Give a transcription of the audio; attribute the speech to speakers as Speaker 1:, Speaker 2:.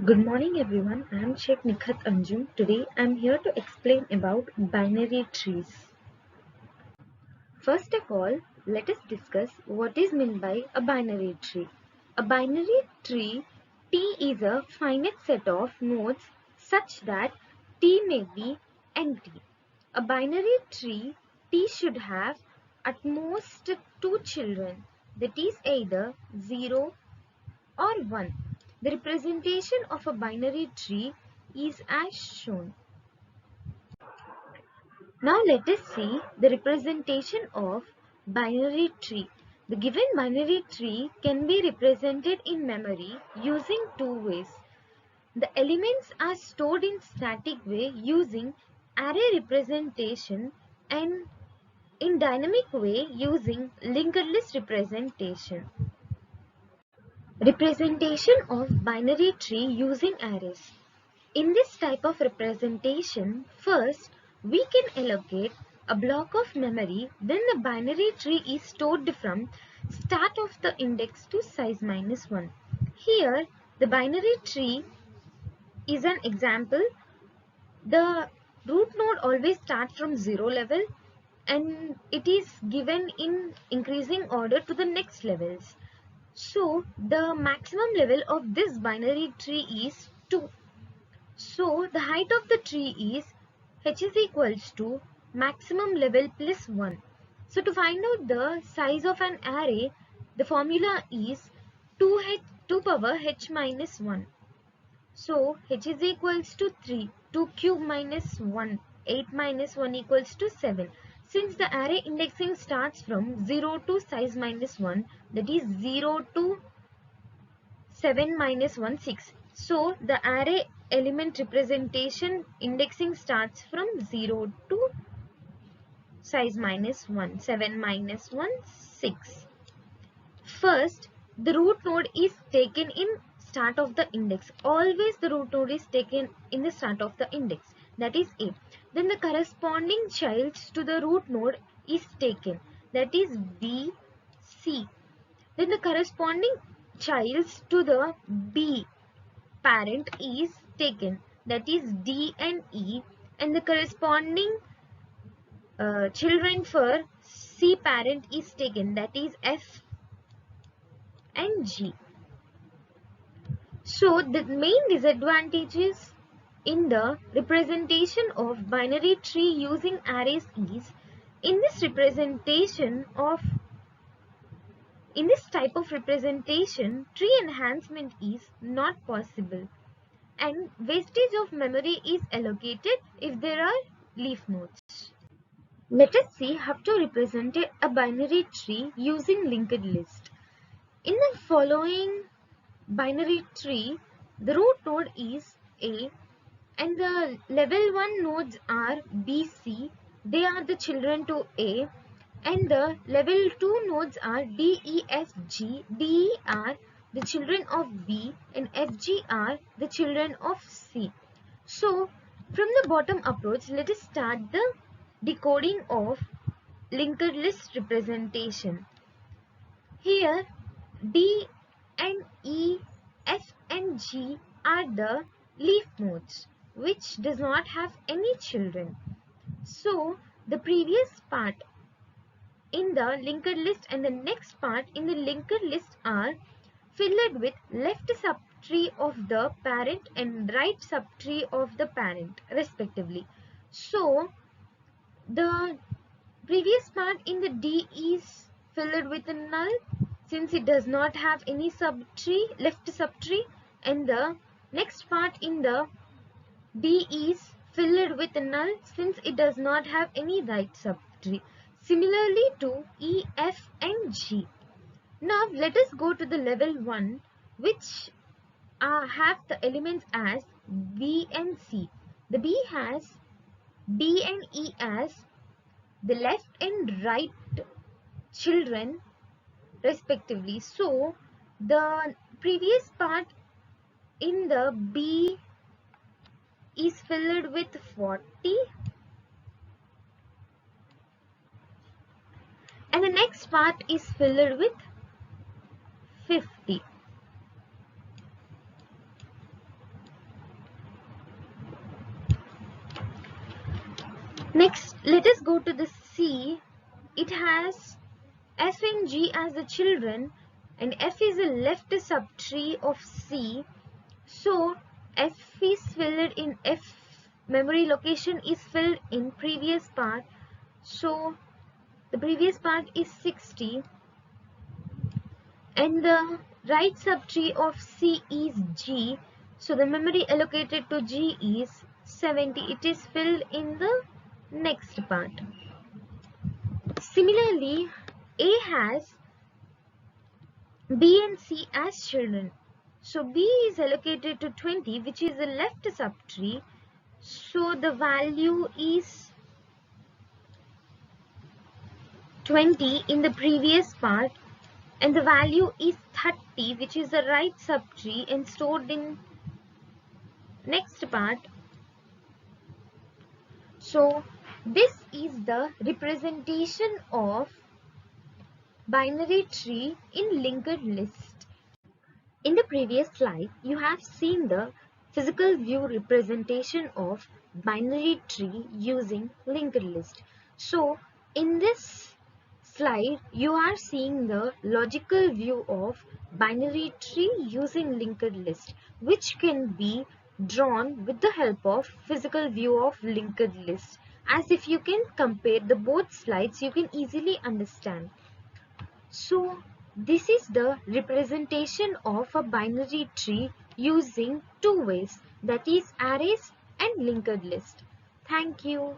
Speaker 1: Good morning everyone, I am Sk.Nikhat Anjum. Today I am here to explain about binary trees. First of all, let us discuss what is meant by a binary tree. A binary tree T is a finite set of nodes such that T may be empty. A binary tree T should have at most two children, that is either 0 or 1. The representation of a binary tree is as shown. Now let us see the representation of binary tree. The given binary tree can be represented in memory using two ways. The elements are stored in static way using array representation and in dynamic way using linked list representation. Representation of binary tree using arrays. In this type of representation, first we can allocate a block of memory, then the binary tree is stored from start of the index to size minus 1. Here the binary tree is an example. The root node always starts from 0 level and it is given in increasing order to the next levels. So the maximum level of this binary tree is 2. So the height of the tree is h is equals to maximum level plus 1. So to find out the size of an array, the formula is 2 power h minus 1. So h is equals to 3, 2 cube minus 1, 8 minus 1 equals to 7. Since the array indexing starts from 0 to size minus 1, that is 0 to 7 minus 1, 6. So the array element representation indexing starts from 0 to size minus 1, 7 minus 1, 6. First, the root node is taken in start of the index. Always the root node is taken in the start of the index. That is A. Then the corresponding child to the root node is taken. That is B, C. Then the corresponding child to the B parent is taken, that is D and E, and the corresponding children for C parent is taken, that is F and G. So the main disadvantages in the representation of binary tree using arrays is in this type of representation, tree enhancement is not possible and wastage of memory is allocated if there are leaf nodes. Let us see how to represent a binary tree using linked list. In the following binary tree, the root node is A and the level 1 nodes are B, C. They are the children to A, and the level 2 nodes are D, E, F, G. D, E are the children of B and F, G are the children of C. So from the bottom approach, let us start the decoding of linked list representation. Here D and E, F and G are the leaf nodes which does not have any children. So the previous part in the linked list and the next part in the linked list are filled with left subtree of the parent and right subtree of the parent respectively. So the previous part in the D is filled with a null since it does not have any left subtree, and the next part in the D is filled with a null since it does not have any right subtree. Similarly to E, F and G. Now let us go to the level 1 which have the elements as B and C. The B has D and E as the left and right children respectively. So the previous part in the B is filled with 40 and the next part is filled with 50. Next, let us go to the C. It has F and G as the children, and F is a left subtree of C. So F is filled in F memory location is filled in previous part. So the previous part is 60, and the right subtree of C is G. So the memory allocated to G is 70. It is filled in the next part. Similarly, A has B and C as children. So B is allocated to 20, which is the left subtree. So the value is 20 in the previous part, and the value is 30, which is the right subtree and stored in next part. So this is the representation of binary tree in linked list. In the previous slide, you have seen the physical view representation of binary tree using linked list. So in this slide, you are seeing the logical view of binary tree using linked list, which can be drawn with the help of physical view of linked list. As if you can compare the both slides, you can easily understand. So this is the representation of a binary tree using two ways, that is arrays and linked list. Thank you.